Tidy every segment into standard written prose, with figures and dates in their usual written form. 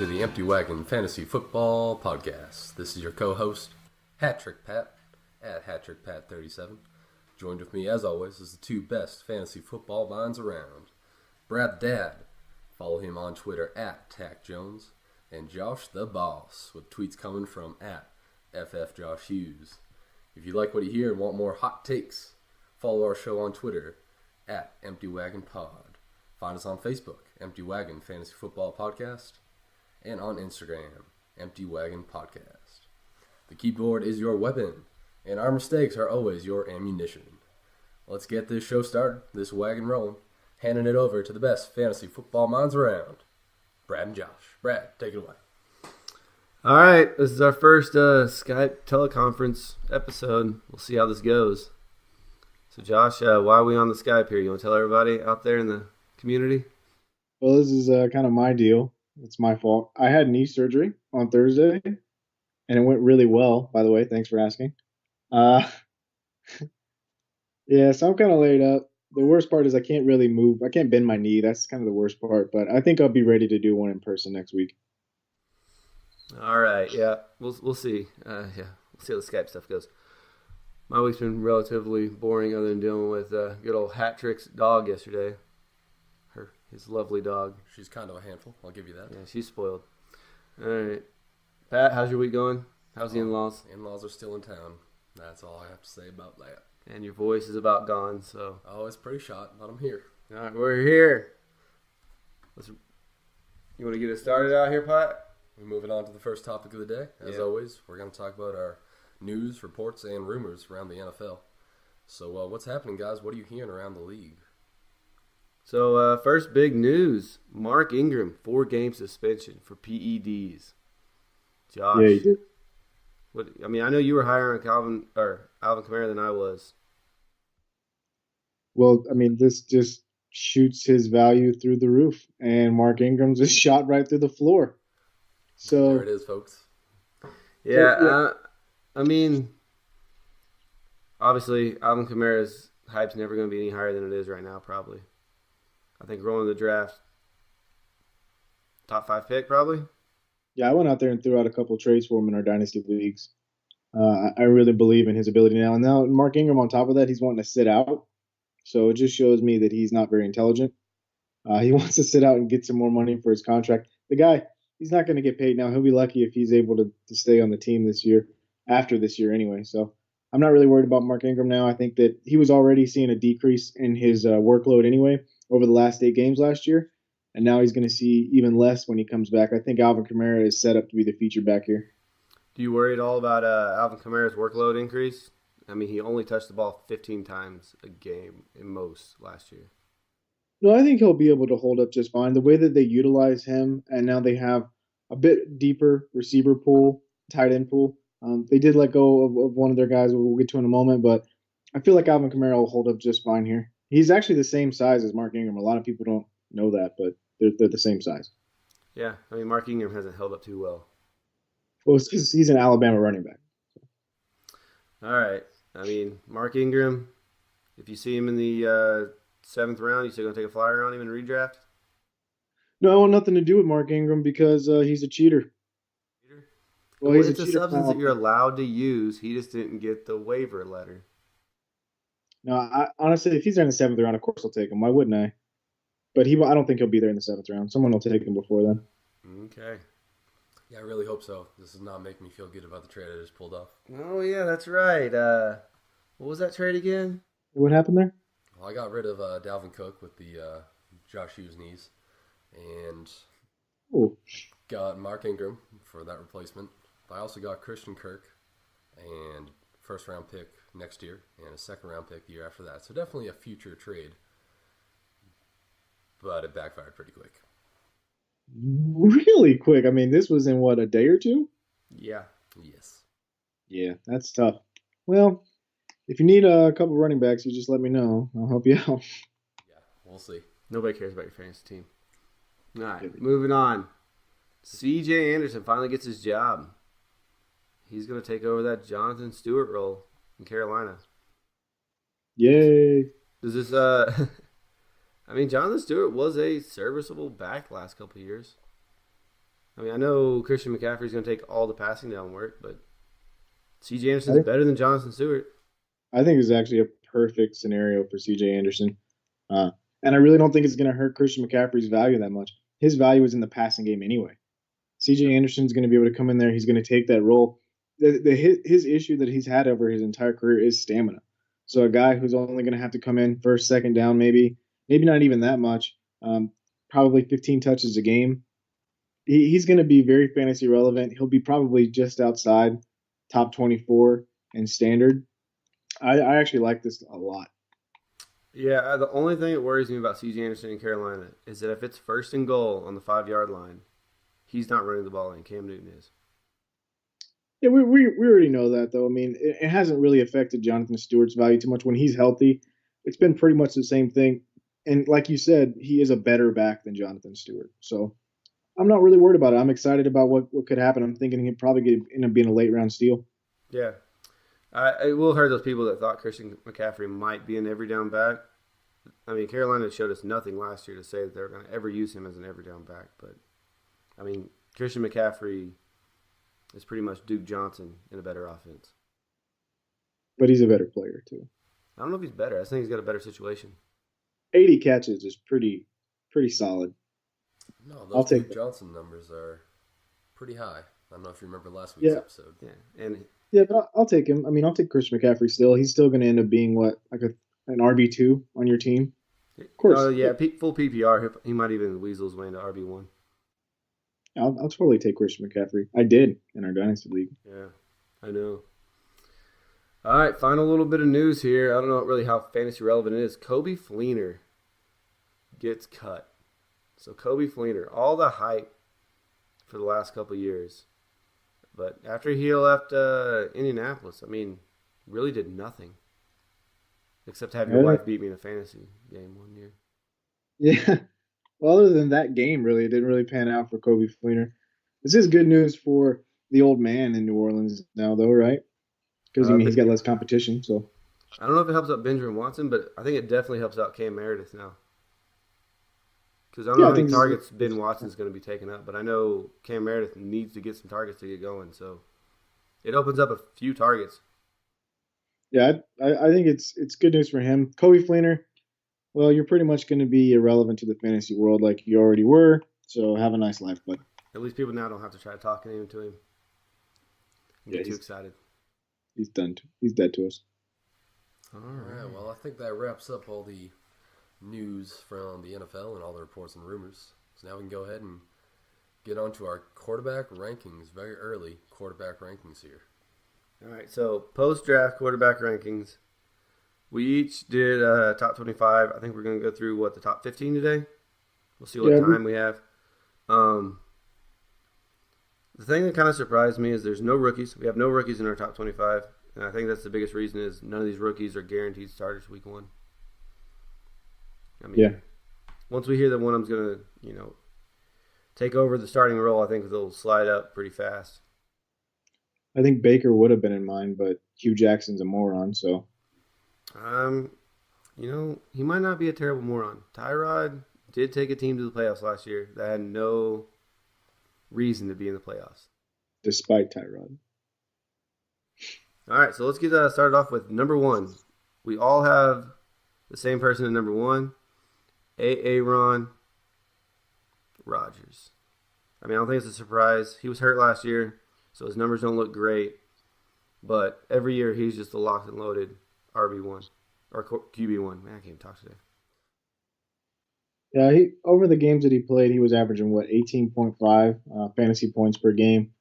to the Empty Wagon Fantasy Football Podcast. This is your co-host, Hattrick Pat, at HattrickPat37. Joined with me, as always, is the two best fantasy football minds around. Brad Dad, follow him on Twitter at TackJones, and Josh the Boss, with tweets coming from at FFJoshHughes. If you like what you hear and want more hot takes, follow our show on Twitter at Empty Wagon Pod. Find us on Facebook, Empty Wagon Fantasy Football Podcast, and on Instagram, Empty Wagon Podcast. The keyboard is your weapon, and our mistakes are always your ammunition. Let's get this show started, this wagon rolling, handing it over to the best fantasy football minds around, Brad and Josh. Brad, take it away. All right, this is our first Skype teleconference episode. We'll see how this goes. So, Josh, why are we on the Skype here? You want to tell everybody out there in the community? Well, this is kind of my deal. It's my fault. I had knee surgery on Thursday, and it went really well, by the way. Thanks for asking. Yeah, so I'm kind of laid up. The worst part is I can't really move. I can't bend my knee. That's kind of the worst part, but I think I'll be ready to do one in person next week. All right, yeah, we'll see. We'll see how the Skype stuff goes. My week's been relatively boring other than dealing with good old Hattrick's dog yesterday. His lovely dog. She's kind of a handful, I'll give you that. Yeah, she's spoiled. All right. Pat, how's your week going? How's the in-laws? In-laws are still in town. That's all I have to say about that. And your voice is about gone, so. Oh, it's pretty shot, but I'm here. All right, we're here. You want to get us started out here, Pat? We're moving on to the first topic of the day. As always, we're going to talk about our news, reports, and rumors around the NFL. So what's happening, guys? What are you hearing around the league? So, first big news. Mark Ingram, 4-game suspension for PEDs. Josh. Yeah, you did. I know you were higher on Alvin Kamara than I was. Well, this just shoots his value through the roof, and Mark Ingram's just shot right through the floor. So there it is, folks. Yeah, obviously, Alvin Kamara's hype's never going to be any higher than it is right now, probably. I think rolling the draft, top 5 pick, probably. Yeah, I went out there and threw out a couple of trades for him in our dynasty leagues. I really believe in his ability now. And now Mark Ingram, on top of that, he's wanting to sit out. So it just shows me that he's not very intelligent. He wants to sit out and get some more money for his contract. The guy, he's not going to get paid now. He'll be lucky if he's able to stay on the team this year, after this year anyway. So I'm not really worried about Mark Ingram now. I think that he was already seeing a decrease in his workload anyway over the last 8 games last year. And now he's going to see even less when he comes back. I think Alvin Kamara is set up to be the feature back here. Do you worry at all about Alvin Kamara's workload increase? He only touched the ball 15 times a game in most last year. No, I think he'll be able to hold up just fine. The way that they utilize him, and now they have a bit deeper receiver pool, tight end pool. They did let go of one of their guys, we'll get to in a moment, but I feel like Alvin Kamara will hold up just fine here. He's actually the same size as Mark Ingram. A lot of people don't know that, but they're the same size. Yeah, Mark Ingram hasn't held up too well. Well, it's because he's an Alabama running back. All right. Mark Ingram, if you see him in the 7th round, you still going to take a flyer on him and redraft? No, I want nothing to do with Mark Ingram because he's a cheater. Well, it's a substance that you're allowed to use. He just didn't get the waiver letter. No, honestly, if he's there in the 7th round, of course I'll take him. Why wouldn't I? But I don't think he'll be there in the 7th round. Someone will take him before then. Okay. Yeah, I really hope so. This does not make me feel good about the trade I just pulled off. Oh, yeah, that's right. What was that trade again? What happened there? Well, I got rid of Dalvin Cook with the Josh Hughes knees and got Mark Ingram for that replacement. I also got Christian Kirk and first-round pick next year and a second-round pick the year after that. So definitely a future trade, but it backfired pretty quick. Really quick. This was in, a day or two? Yeah. Yes. Yeah, that's tough. Well, if you need a couple running backs, you just let me know. I'll help you out. Yeah, we'll see. Nobody cares about your fantasy team. All right, moving on. C.J. Anderson finally gets his job. He's going to take over that Jonathan Stewart role in Carolina. Yay. Does this Jonathan Stewart was a serviceable back last couple of years. I mean, I know Christian McCaffrey's going to take all the passing down work, but C.J. I Anderson's think, better than Jonathan Stewart. I think it's actually a perfect scenario for C.J. Anderson. Uh, and I really don't think it's going to hurt Christian McCaffrey's value that much. His value is in the passing game anyway. C.J. Anderson's going to be able to come in there. He's going to take that role. His issue that he's had over his entire career is stamina. So a guy who's only going to have to come in first, second down, maybe not even that much, probably 15 touches a game. He's going to be very fantasy relevant. He'll be probably just outside top 24 in standard. I actually like this a lot. Yeah, the only thing that worries me about C.J. Anderson in Carolina is that if it's first and goal on the 5-yard line, he's not running the ball in. Cam Newton is. Yeah, we already know that, though. I mean, it hasn't really affected Jonathan Stewart's value too much. When he's healthy, it's been pretty much the same thing. And like you said, he is a better back than Jonathan Stewart. So I'm not really worried about it. I'm excited about what could happen. I'm thinking he'd probably end up being a late round steal. Yeah. It will hurt those people that thought Christian McCaffrey might be an every down back. I mean, Carolina showed us nothing last year to say that they're going to ever use him as an every down back. But, I mean, Christian McCaffrey is pretty much Duke Johnson in a better offense. But he's a better player, too. I don't know if he's better. I think he's got a better situation. 80 catches is pretty solid. No, I'll those take Duke Johnson numbers are pretty high. I don't know if you remember last week's episode. Yeah, but I'll take him. I mean, I'll take Christian McCaffrey still. He's still going to end up being an RB2 on your team. Of course. Full PPR. He might even weasel his way into RB1. I'll totally take Christian McCaffrey. I did in our Dynasty League. Yeah, I know. All right, final little bit of news here. I don't know really how fantasy relevant it is. Coby Fleener gets cut. So Coby Fleener, all the hype for the last couple of years. But after he left Indianapolis, I mean, really did nothing. Except have your wife beat me in a fantasy game one year. Yeah. Well, other than that game, really, it didn't really pan out for Coby Fleener. This is good news for the old man in New Orleans now, though, right? Because he's got less competition. So I don't know if it helps out Benjamin Watson, but I think it definitely helps out Cam Meredith now. Because I don't know how many targets Ben Watson's going to be taking up, but I know Cam Meredith needs to get some targets to get going. So it opens up a few targets. Yeah, I think it's good news for him. Coby Fleener, well, you're pretty much going to be irrelevant to the fantasy world like you already were. So have a nice life, bud. At least people now don't have to try talking into him. Get too excited. He's done. He's dead to us. All right. Well, I think that wraps up all the news from the NFL and all the reports and rumors. So now we can go ahead and get on to our quarterback rankings. Very early quarterback rankings here. All right. So post-draft quarterback rankings. We each did top 25. I think we're going to go through, the top 15 today? We'll see what time we have. The thing that kind of surprised me is there's no rookies. We have no rookies in our top 25. And I think that's the biggest reason is none of these rookies are guaranteed starters week one. I mean, once we hear that one of them's going to, take over the starting role, I think they'll slide up pretty fast. I think Baker would have been in mine, but Hugh Jackson's a moron, so. He might not be a terrible moron. Tyrod did take a team to the playoffs last year that had no reason to be in the playoffs. Despite Tyrod. All right, so let's get started off with number one. We all have the same person in number one, Aaron Rodgers. I mean, I don't think it's a surprise. He was hurt last year, so his numbers don't look great. But every year he's just a locked and loaded RB1 or QB1. Man, I can't even talk today. Yeah, over the games that he played, he was averaging 18.5 fantasy points per game.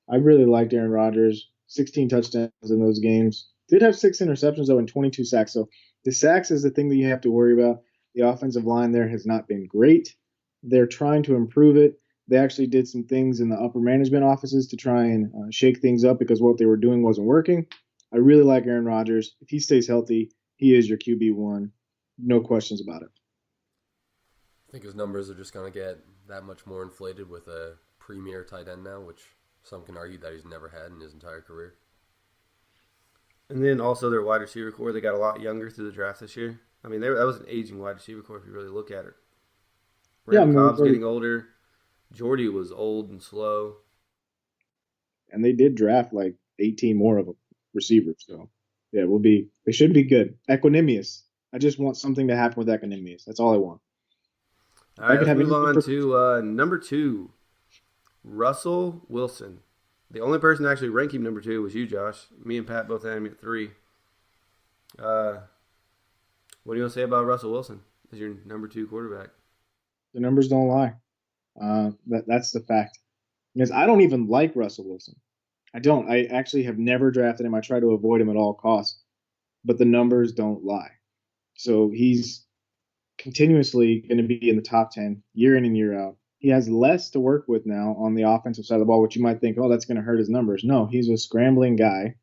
I really liked Aaron Rodgers. 16 touchdowns in those games. Did have 6 interceptions though and 22 sacks. So the sacks is the thing that you have to worry about. The offensive line there has not been great. They're trying to improve it. They actually did some things in the upper management offices to try and shake things up because what they were doing wasn't working. I really like Aaron Rodgers. If he stays healthy, he is your QB1. No questions about it. I think his numbers are just going to get that much more inflated with a premier tight end now, which some can argue that he's never had in his entire career. And then also their wide receiver core, they got a lot younger through the draft this year. I mean, that was an aging wide receiver core if you really look at it. Randall Cobb's getting older. Jordy was old and slow. And they did draft like 18 more of them receivers. So yeah, they should be good. Equanimous. I just want something to happen with Equanimous. That's all I want. All If I right, could let's have move anything on for to number 2, Russell Wilson. The only person to actually rank him number 2 was you, Josh. Me and Pat both had him at 3. What do you want to say about Russell Wilson as your number 2 quarterback? the numbers don't lie. That's the fact. Because I don't even like Russell Wilson. I don't. I actually have never drafted him. I try to avoid him at all costs. But the numbers don't lie. So he's continuously going to be in the top 10 year in and year out. He has less to work with now on the offensive side of the ball, which you might think, oh, that's going to hurt his numbers. No, he's a scrambling guy.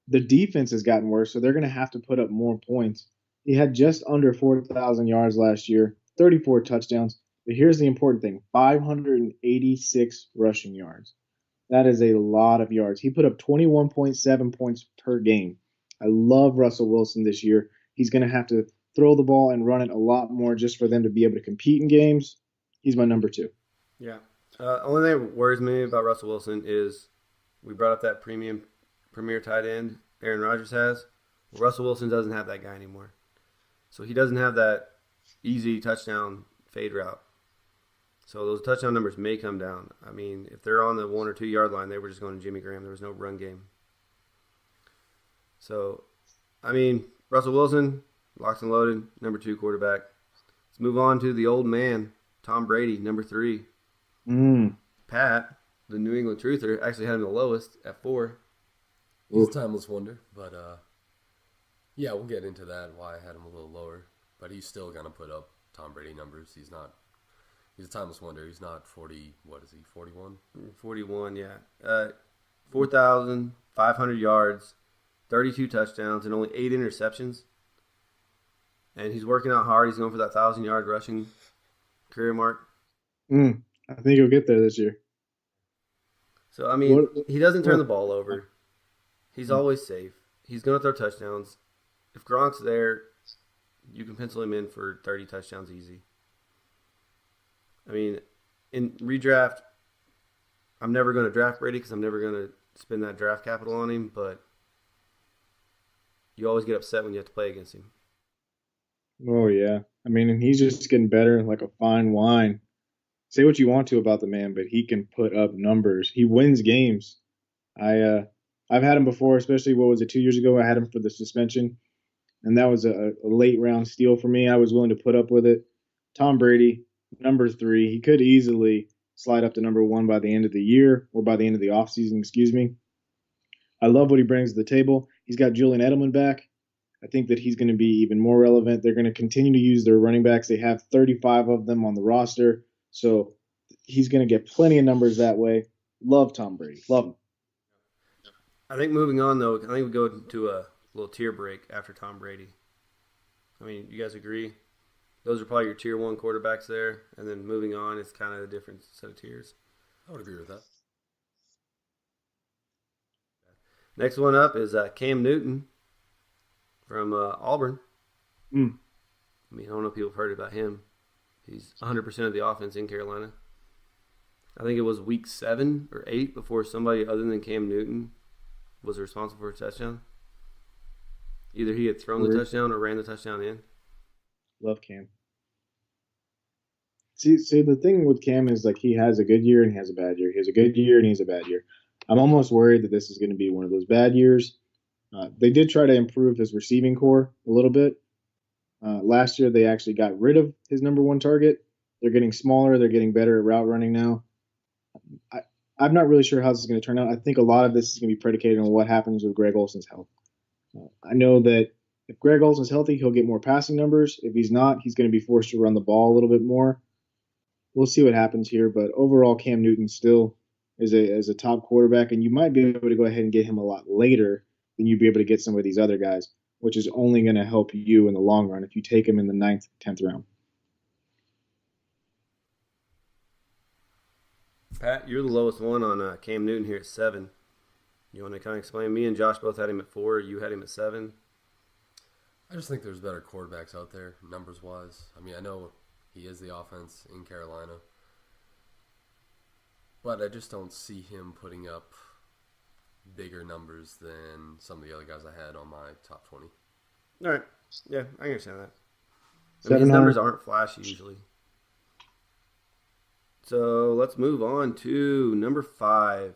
The defense has gotten worse, so they're going to have to put up more points. He had just under 4,000 yards last year, 34 touchdowns. But here's the important thing 586 rushing yards. That is a lot of yards. He put up 21.7 points per game. I love Russell Wilson this year. He's going to have to throw the ball and run it a lot more just for them to be able to compete in games. He's my number 2. Yeah. Only thing that worries me about Russell Wilson is we brought up that premier tight end Aaron Rodgers has. Well, Russell Wilson doesn't have that guy anymore. So he doesn't have that easy touchdown fade route. So those touchdown numbers may come down. I mean, if they're on the 1 or 2 yard line, they were just going to Jimmy Graham. There was no run game. So, I mean, Russell Wilson, locked and loaded, number 2 quarterback. Let's move on to the old man, Tom Brady, number 3. Pat, the New England Truther, actually had him the lowest at 4. He's a timeless wonder, but yeah, we'll get into that, why I had him a little lower. But he's still going to put up Tom Brady numbers. He's a timeless wonder. He's not 40, what is he, 41? 41, yeah. 4,500 yards, 32 touchdowns, and only 8 interceptions. And he's working out hard. He's going for that 1,000-yard rushing career mark. I think he'll get there this year. So, I mean, he doesn't turn the ball over. He's always safe. He's going to throw touchdowns. If Gronk's there, you can pencil him in for 30 touchdowns easy. I mean, in redraft, I'm never going to draft Brady because I'm never going to spend that draft capital on him, but you always get upset when you have to play against him. Oh, yeah. I mean, and he's just getting better like a fine wine. Say what you want to about the man, but he can put up numbers. He wins games. I've had him before, especially, 2 years ago? I had him for the suspension, and that was a late round steal for me. I was willing to put up with it. Tom Brady, number 3. He could easily slide up to number 1 by the end of the year or by the end of the offseason, excuse me. I love what he brings to the table. He's got Julian Edelman back. I think that he's going to be even more relevant. They're going to continue to use their running backs. They have 35 of them on the roster. So he's going to get plenty of numbers that way. Love Tom Brady. Love him. I think moving on, though, I think we go to a little tier break after Tom Brady. I mean, you guys agree? Those are probably your tier 1 quarterbacks there. And then moving on, it's kind of a different set of tiers. I would agree with that. Next one up is Cam Newton from Auburn. I mean, I don't know if people have heard about him. He's 100% of the offense in Carolina. I think it was week 7 or 8 before somebody other than Cam Newton was responsible for a touchdown. Either he had thrown the touchdown or ran the touchdown in. Love Cam. See, the thing with Cam is like he has a good year and he has a bad year. He has a good year and he has a bad year. I'm almost worried that this is going to be one of those bad years. They did try to improve his receiving core a little bit. Last year, they actually got rid of his number 1 target. They're getting smaller. They're getting better at route running now. I'm not really sure how this is going to turn out. I think a lot of this is going to be predicated on what happens with Greg Olson's health. I know that if Greg Olson's healthy, he'll get more passing numbers. If he's not, he's going to be forced to run the ball a little bit more. We'll see what happens here. But overall, Cam Newton still is a top quarterback, and you might be able to go ahead and get him a lot later than you'd be able to get some of these other guys, which is only going to help you in the long run if you take him in the 9th, 10th round. Pat, you're the lowest one on Cam Newton here at 7. You want to kind of explain? Me and Josh both had him at 4. You had him at 7. I just think there's better quarterbacks out there, numbers-wise. I mean, I know he is the offense in Carolina. But I just don't see him putting up bigger numbers than some of the other guys I had on my top 20. All right. Yeah, I understand that. I mean, his numbers aren't flashy usually. So let's move on to number 5.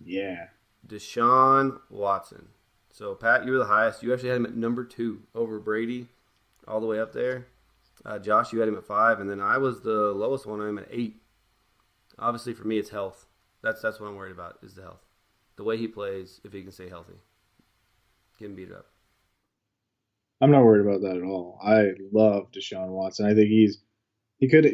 Yeah. Deshaun Watson. So, Pat, you were the highest. You actually had him at number 2 over Brady, all the way up there. Josh, you had him at 5, and then I was the lowest one. I'm at 8. Obviously, for me, it's health. That's what I'm worried about, is the health. The way he plays, if he can stay healthy. Getting beat up. I'm not worried about that at all. I love Deshaun Watson. I think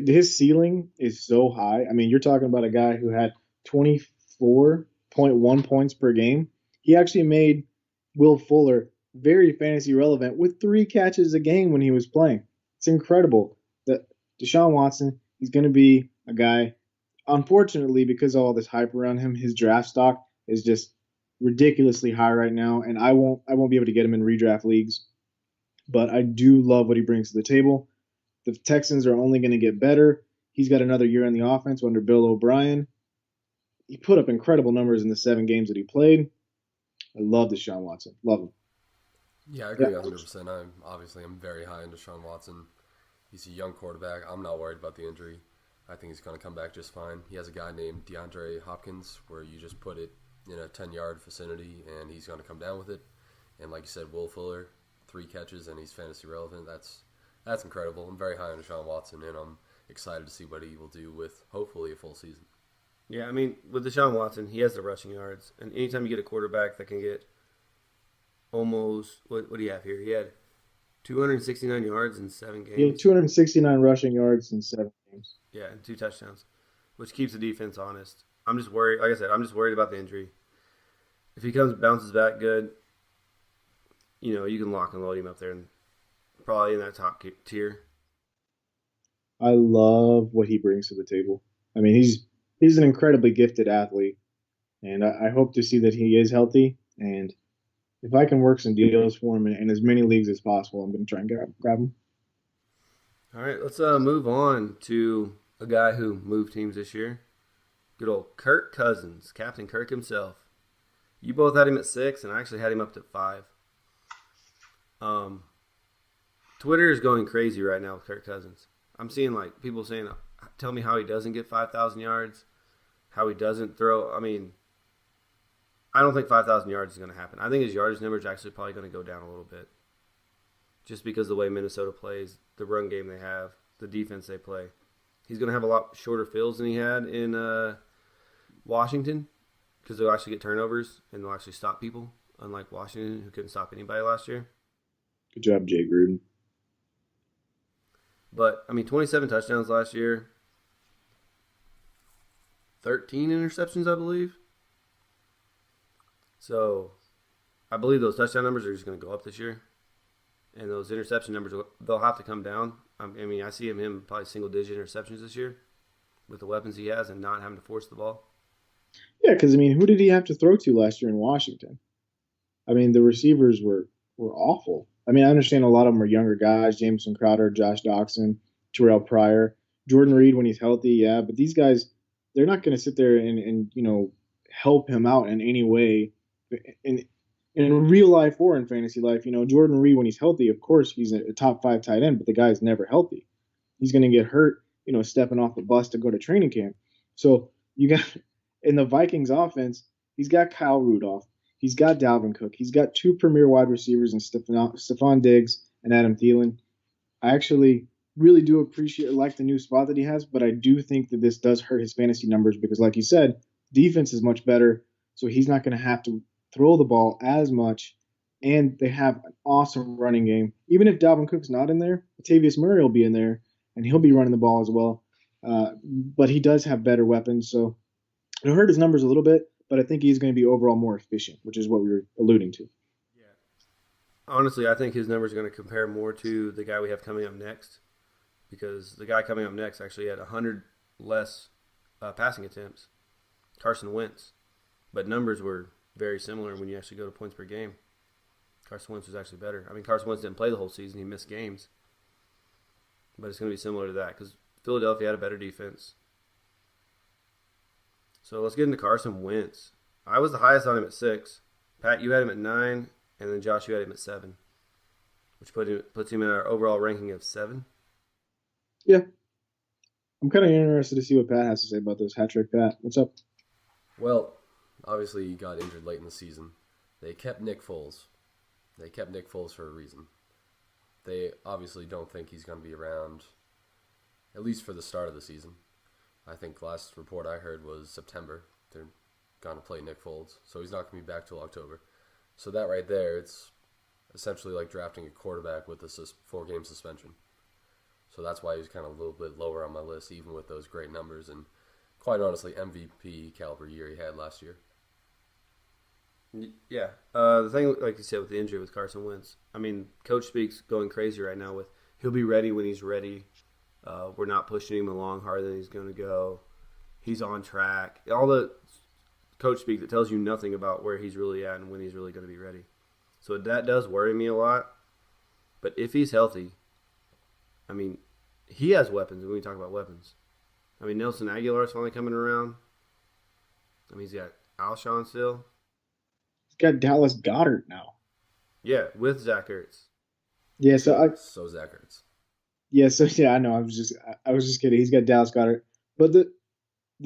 his ceiling is so high. I mean, you're talking about a guy who had 24.1 points per game. He actually made Will Fuller very fantasy relevant with 3 catches a game when he was playing. It's incredible that Deshaun Watson, he's going to be a guy. Unfortunately, because of all this hype around him, his draft stock is just ridiculously high right now, and I won't be able to get him in redraft leagues. But I do love what he brings to the table. The Texans are only going to get better. He's got another year in the offense under Bill O'Brien. He put up incredible numbers in the 7 games that he played. I love Deshaun Watson. Love him. Yeah, I agree 100%. I'm very high in Deshaun Watson. He's a young quarterback. I'm not worried about the injury. I think he's going to come back just fine. He has a guy named DeAndre Hopkins where you just put it in a 10-yard vicinity and he's going to come down with it. And like you said, Will Fuller, 3 catches and he's fantasy relevant. That's incredible. I'm very high on Deshaun Watson and I'm excited to see what he will do with hopefully a full season. Yeah, I mean, with Deshaun Watson, he has the rushing yards. And anytime you get a quarterback that can get almost, what do you have here? He had 269 yards in 7 games. He had 269 rushing yards in 7 games. Yeah, and 2 touchdowns, which keeps the defense honest. I'm just worried. Like I said, I'm just worried about the injury. If he bounces back good, you can lock and load him up there and probably in that top tier. I love what he brings to the table. I mean, he's an incredibly gifted athlete, and I hope to see that he is healthy. And if I can work some deals for him in as many leagues as possible, I'm going to try and grab him. All right, let's move on to a guy who moved teams this year. Good old Kirk Cousins, Captain Kirk himself. You both had him at 6, and I actually had him up to 5. Twitter is going crazy right now with Kirk Cousins. I'm seeing people saying, tell me how he doesn't get 5,000 yards, how he doesn't throw. I mean, I don't think 5,000 yards is going to happen. I think his yardage number is actually probably going to go down a little bit. Just because of the way Minnesota plays, the run game they have, the defense they play. He's going to have a lot shorter fields than he had in Washington because they'll actually get turnovers and they'll actually stop people, unlike Washington, who couldn't stop anybody last year. Good job, Jay Gruden. But, 27 touchdowns last year, 13 interceptions, I believe. So, I believe those touchdown numbers are just going to go up this year. And those interception numbers, they'll have to come down. I see him probably single-digit interceptions this year with the weapons he has and not having to force the ball. Yeah, because, who did he have to throw to last year in Washington? The receivers were awful. I understand a lot of them are younger guys, Jameson Crowder, Josh Doxson, Terrell Pryor, Jordan Reed when he's healthy, yeah. But these guys, they're not going to sit there and help him out in any way. In real life or in fantasy life, Jordan Reed, when he's healthy, of course, he's a top 5 tight end, but the guy's never healthy. He's going to get hurt, stepping off the bus to go to training camp. So you got in the Vikings offense, he's got Kyle Rudolph. He's got Dalvin Cook. He's got 2 premier wide receivers in Stephon Diggs and Adam Thielen. I actually really do like the new spot that he has, but I do think that this does hurt his fantasy numbers because, like you said, defense is much better, so he's not going to have to throw the ball as much, and they have an awesome running game. Even if Dalvin Cook's not in there, Latavius Murray will be in there, and he'll be running the ball as well. But he does have better weapons, so it'll hurt his numbers a little bit, but I think he's going to be overall more efficient, which is what we were alluding to. Yeah. Honestly, I think his numbers are going to compare more to the guy we have coming up next because the guy coming up next actually had 100 less passing attempts, Carson Wentz, but numbers were very similar when you actually go to points per game. Carson Wentz was actually better. Carson Wentz didn't play the whole season. He missed games. But it's going to be similar to that because Philadelphia had a better defense. So let's get into Carson Wentz. I was the highest on him at 6. Pat, you had him at 9, and then Josh, you had him at 7, which puts him in our overall ranking of 7. Yeah. I'm kind of interested to see what Pat has to say about this. Hat trick, Pat. What's up? Well, obviously he got injured late in the season. They kept Nick Foles. They kept Nick Foles for a reason. They obviously don't think he's going to be around, at least for the start of the season. I think last report I heard was September. They're going to play Nick Foles, so he's not going to be back till October. So that right there, it's essentially like drafting a quarterback with a 4-game suspension. So that's why he's kind of a little bit lower on my list, even with those great numbers and, quite honestly, MVP caliber year he had last year. Yeah. The thing, like you said, with the injury with Carson Wentz, I mean, Coach Speak's going crazy right now with he'll be ready when he's ready. We're not pushing him along harder than he's going to go. He's on track. All the Coach Speak that tells you nothing about where he's really at and when he's really going to be ready. So that does worry me a lot. But if he's healthy, I mean, he has weapons when we talk about weapons. I mean, Nelson Aguilar's finally coming around. I mean, he's got Alshon still. He's got Dallas Goedert now. Yeah, with Zach Ertz. Yeah, So Zach Ertz. I know. I was just kidding. He's got Dallas Goedert. But the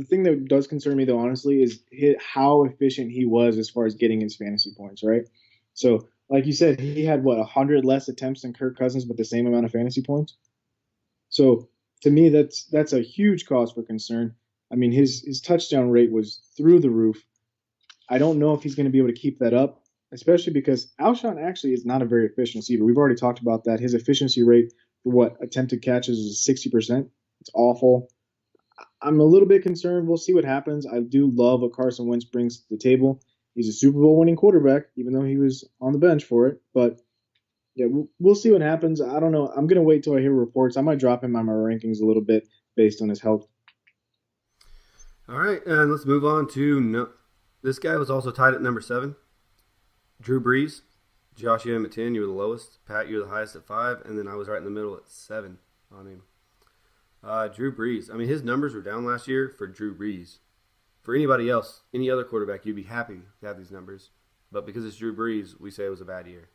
thing that does concern me, though, honestly, is how efficient he was as far as getting his fantasy points, right? So, like you said, he had, 100 less attempts than Kirk Cousins, but the same amount of fantasy points? So, to me, that's a huge cause for concern. I mean, his touchdown rate was through the roof. I don't know if he's going to be able to keep that up, especially because Alshon actually is not a very efficient receiver. We've already talked about that. His efficiency rate for attempted catches is 60%. It's awful. I'm a little bit concerned. We'll see what happens. I do love what Carson Wentz brings to the table. He's a Super Bowl winning quarterback, even though he was on the bench for it. But yeah, we'll see what happens. I don't know. I'm going to wait till I hear reports. I might drop him on my rankings a little bit based on his health. All right, and let's move on to this guy was also tied at number 7. Drew Brees. Josh, you had him at 10. You were the lowest. Pat, you were the highest at 5. And then I was right in the middle at 7 on him. Drew Brees. I mean, his numbers were down last year for Drew Brees. For anybody else, any other quarterback, you'd be happy to have these numbers. But because it's Drew Brees, we say it was a bad year.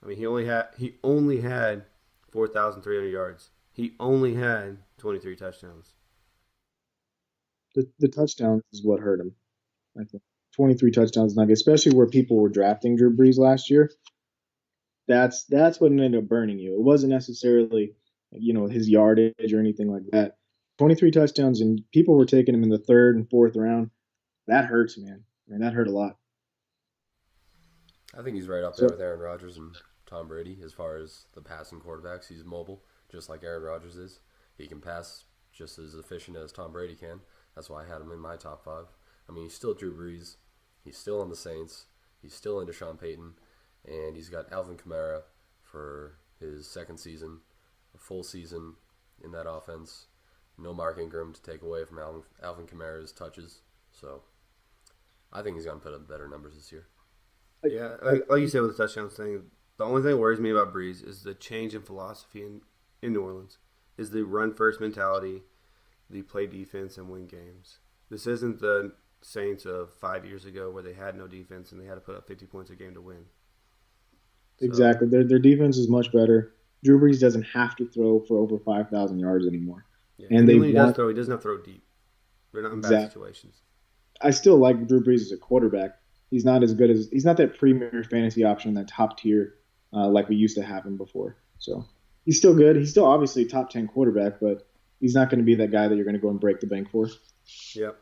I mean, he only had 4,300 yards. He only had 23 touchdowns. The touchdowns is what hurt him, I think. 23 touchdowns, not good, especially where people were drafting Drew Brees last year. That's what ended up burning you. It wasn't necessarily, his yardage or anything like that. 23 touchdowns, and people were taking him in the 3rd and 4th round. That hurts, man. I mean, that hurt a lot. I think he's right up there with Aaron Rodgers and Tom Brady as far as the passing quarterbacks. He's mobile, just like Aaron Rodgers is. He can pass just as efficient as Tom Brady can. That's why I had him in my top 5. I mean, he's still Drew Brees. He's still on the Saints. He's still into Sean Payton. And he's got Alvin Kamara for his 2nd season, a full season in that offense. No Mark Ingram to take away from Alvin Kamara's touches. So I think he's going to put up better numbers this year. Yeah, like you said with the touchdowns thing, the only thing that worries me about Brees is the change in philosophy in New Orleans, is the run-first mentality, the play defense and win games. This isn't the Saints of 5 years ago where they had no defense and they had to put up 50 points a game to win. Exactly. Their defense is much better. Drew Brees doesn't have to throw for over 5,000 yards anymore. Yeah. And when he does throw, he doesn't have to throw deep. They're not in bad situations. I still like Drew Brees as a quarterback. He's not that premier fantasy option, that top tier like we used to have him before. So he's still good. He's still obviously a top 10 quarterback, but he's not going to be that guy that you're going to go and break the bank for. Yep.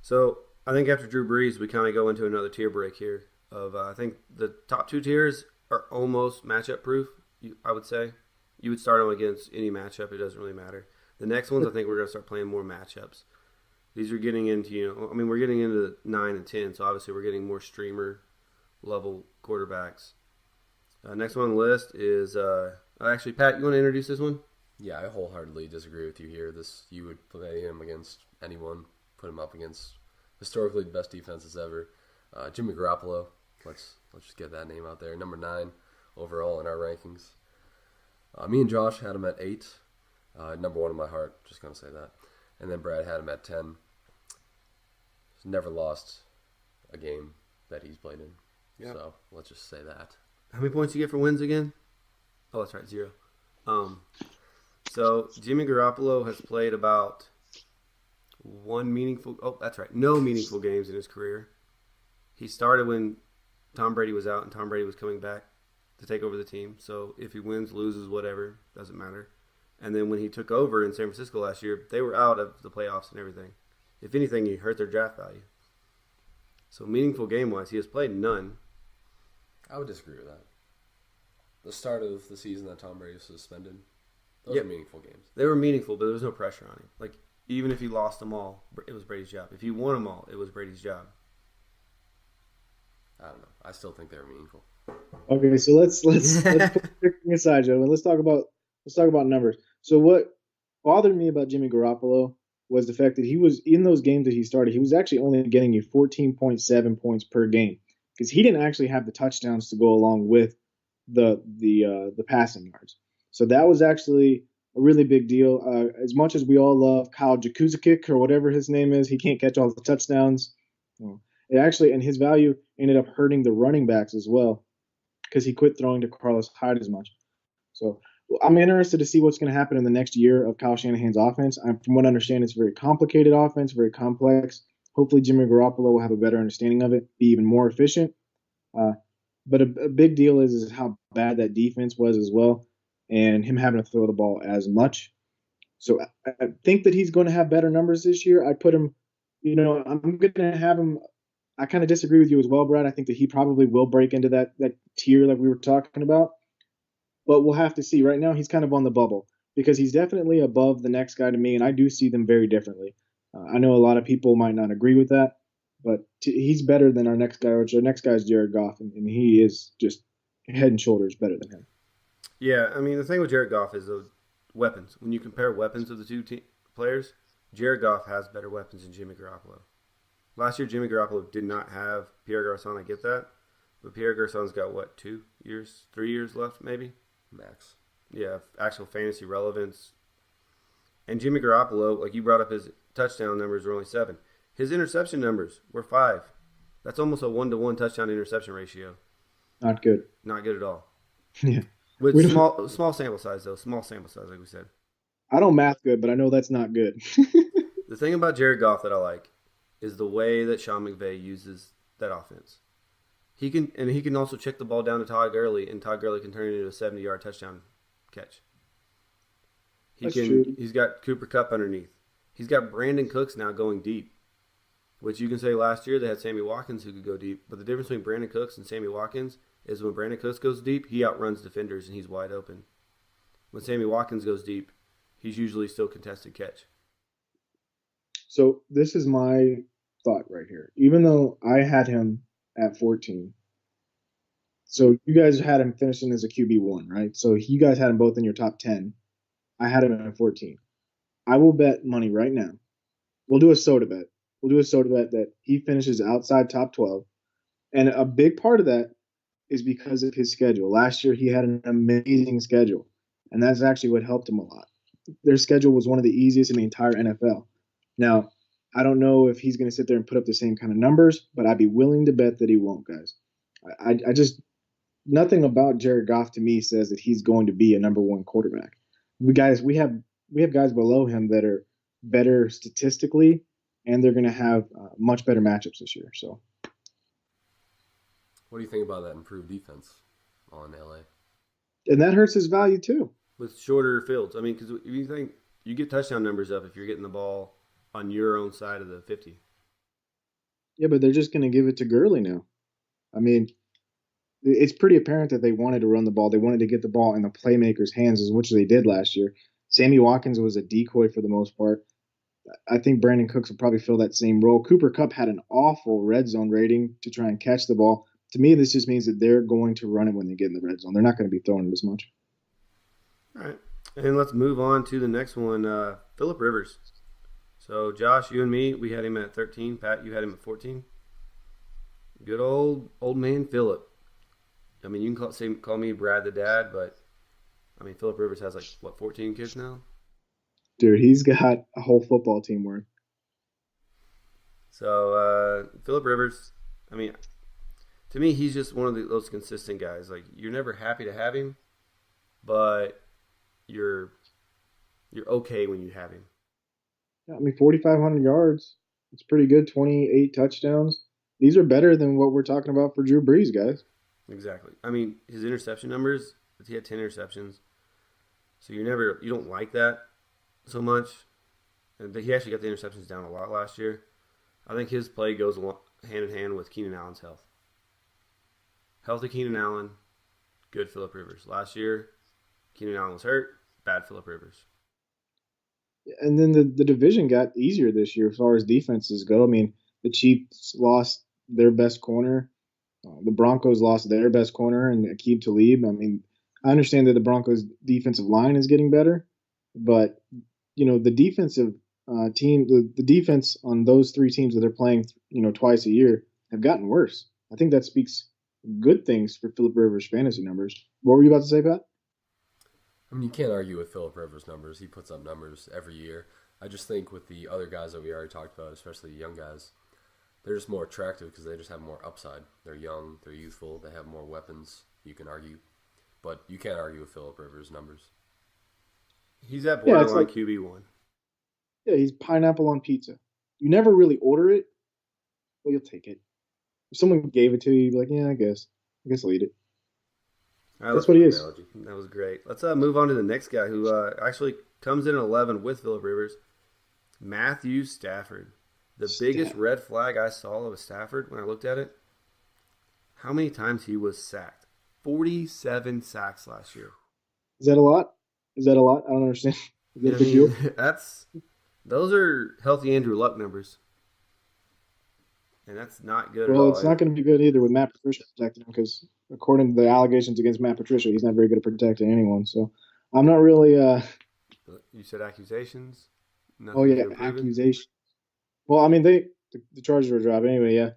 So I think after Drew Brees, we kind of go into another tier break here. I think the top 2 tiers are almost matchup proof. I would say you would start them against any matchup. It doesn't really matter. The next ones, I think we're going to start playing more matchups. These are getting into, we're getting into 9 and 10, so obviously we're getting more streamer level quarterbacks. Next one on the list is, actually, Pat, you want to introduce this one? Yeah, I wholeheartedly disagree with you here. You would play him against anyone, put him up against historically the best defenses ever. Jimmy Garoppolo, let's just get that name out there. Number 9 overall in our rankings. Me and Josh had him at 8. Number 1 in my heart, just going to say that. And then Brad had him at 10. never lost a game that he's played in. Yeah. So let's just say that. How many points you get for wins again? Oh, that's right, 0. So Jimmy Garoppolo has played about no meaningful games in his career. He started when Tom Brady was out and Tom Brady was coming back to take over the team. So if he wins, loses, whatever, doesn't matter. And then when he took over in San Francisco last year, they were out of the playoffs and everything. If anything, he hurt their draft value. So meaningful game-wise, he has played none. I would disagree with that. The start of the season that Tom Brady was suspended, those Yep. are meaningful games. They were meaningful, but there was no pressure on him. Like, even if he lost them all, it was Brady's job. If he won them all, it was Brady's job. I don't know. I still think they were meaningful. Okay, so let's put everything aside, gentlemen. Let's talk about numbers. So what bothered me about Jimmy Garoppolo was the fact that he was in those games that he started. He was actually only getting you 14.7 points per game because he didn't actually have the touchdowns to go along with the passing yards. So that was actually a really big deal. As much as we all love Kyle Juszczyk or whatever his name is, he can't catch all the touchdowns. It actually, and his value ended up hurting the running backs as well because he quit throwing to Carlos Hyde as much. So I'm interested to see what's going to happen in the next year of Kyle Shanahan's offense. From what I understand, it's a very complicated offense, very complex. Hopefully, Jimmy Garoppolo will have a better understanding of it, be even more efficient. But a big deal is how bad that defense was as well, and him having to throw the ball as much. So I think that he's going to have better numbers this year. I put him, I'm going to have him. I kind of disagree with you as well, Brad. I think that he probably will break into that tier that we were talking about. But we'll have to see. Right now, he's kind of on the bubble because he's definitely above the next guy to me, and I do see them very differently. I know a lot of people might not agree with that, but he's better than our next guy, which our next guy is Jared Goff, and he is just head and shoulders better than him. Yeah, I mean, the thing with Jared Goff is the weapons. When you compare weapons of the two players, Jared Goff has better weapons than Jimmy Garoppolo. Last year, Jimmy Garoppolo did not have Pierre Garçon. I get that. But Pierre Garçon's got, 3 years left, maybe? Max. Yeah, actual fantasy relevance. And Jimmy Garoppolo, like you brought up, his touchdown numbers were only 7. His interception numbers were 5. That's almost a 1-to-1 touchdown-interception ratio. Not good. Not good at all. Yeah. With small sample size, though. Small sample size, like we said. I don't math good, but I know that's not good. The thing about Jared Goff that I like is the way that Sean McVay uses that offense. He can also check the ball down to Todd Gurley, and Todd Gurley can turn it into a 70-yard touchdown catch. True. He's got Cooper Kupp underneath. He's got Brandon Cooks now going deep, which you can say last year they had Sammy Watkins who could go deep. But the difference between Brandon Cooks and Sammy Watkins is when Brandon Cooks goes deep, he outruns defenders and he's wide open. When Sammy Watkins goes deep, he's usually still contested catch. So this is my thought right here. Even though I had him at 14, so you guys had him finishing as a QB1, right? So you guys had him both in your top 10. I had him at 14. I will bet money right now. We'll do a soda bet. That he finishes outside top 12. And a big part of that is because of his schedule. Last year, he had an amazing schedule, and that's actually what helped him a lot. Their schedule was one of the easiest in the entire NFL. Now, I don't know if he's going to sit there and put up the same kind of numbers, but I'd be willing to bet that he won't, guys. I just nothing about Jared Goff to me says that he's going to be a number one quarterback. We have guys below him that are better statistically, and they're going to have much better matchups this year. So, what do you think about that improved defense on LA? And that hurts his value too. With shorter fields. I mean, because if you think you get touchdown numbers up if you're getting the ball on your own side of the 50. Yeah, but they're just going to give it to Gurley now. I mean, it's pretty apparent that they wanted to run the ball. They wanted to get the ball in the playmakers' hands, which they did last year. Sammy Watkins was a decoy for the most part. I think Brandon Cooks will probably fill that same role. Cooper Kupp had an awful red zone rating to try and catch the ball. To me, this just means that they're going to run it when they get in the red zone. They're not going to be throwing it as much. All right. And let's move on to the next one, Phillip Rivers. So, Josh, you and me, we had him at 13. Pat, you had him at 14. Good old man Phillip. I mean, you can call me Brad the dad, but, I mean, Phillip Rivers has 14 kids now? Dude, he's got a whole football team worth. So Phillip Rivers, I mean, to me, he's just one of those consistent guys. Like, you're never happy to have him, but you're okay when you have him. Yeah, I mean, 4,500 yards. It's pretty good. 28 touchdowns. These are better than what we're talking about for Drew Brees, guys. Exactly. I mean, his interception numbers, he had 10 interceptions. So you don't like that so much. And he actually got the interceptions down a lot last year. I think his play goes hand in hand with Keenan Allen's health. Healthy Keenan Allen, good Phillip Rivers. Last year, Keenan Allen was hurt, bad Phillip Rivers. And then the division got easier this year as far as defenses go. I mean, the Chiefs lost their best corner. The Broncos lost their best corner and Aqib Talib. I mean, I understand that the Broncos' defensive line is getting better, but the defensive team, the defense on those three teams that they're playing, twice a year, have gotten worse. I think that speaks good things for Phillip Rivers' fantasy numbers. What were you about to say, Pat? I mean, you can't argue with Phillip Rivers' numbers. He puts up numbers every year. I just think with the other guys that we already talked about, especially young guys, they're just more attractive because they just have more upside. They're young, they're youthful, they have more weapons, you can argue. But you can't argue with Phillip Rivers' numbers. He's at borderline QB1. Yeah, he's pineapple on pizza. You never really order it, but you'll take it. If someone gave it to you, you'd be like, yeah, I guess I'll eat it. That's what he is. Analogy. That was great. Let's move on to the next guy who actually comes in at 11 with Phillip Rivers, Matthew Stafford. The biggest red flag I saw of Stafford when I looked at it, how many times he was sacked. 47 sacks last year. Is that a lot? I don't understand. Is that a big deal? Those are healthy Andrew Luck numbers. And that's not good at all. Well, it's not going to be good either with Matt Patricia protecting him because according to the allegations against Matt Patricia, he's not very good at protecting anyone. So I'm not really You said accusations? Accusations. Well, I mean, the charges were dropped anyway. Yeah,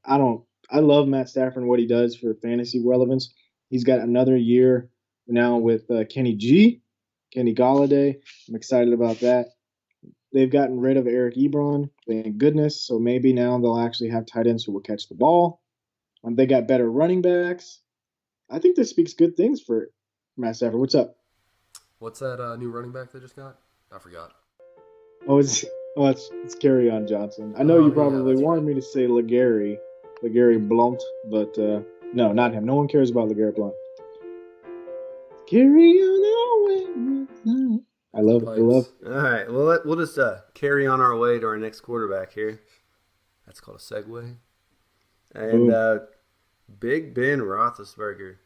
I love Matt Stafford and what he does for fantasy relevance. He's got another year now with Kenny Galladay. I'm excited about that. They've gotten rid of Eric Ebron, thank goodness. So maybe now they'll actually have tight ends who will catch the ball. They got better running backs. I think this speaks good things for Matt Stafford. What's up? What's that new running back they just got? I forgot. It's Kerryon Johnson. I know you probably wanted me to say LeGarry Blount, but no, not him. No one cares about LeGarrette Blount. Carry on our way. I love it. All right, well, we'll just carry on our way to our next quarterback here. That's called a segue. And Big Ben Roethlisberger.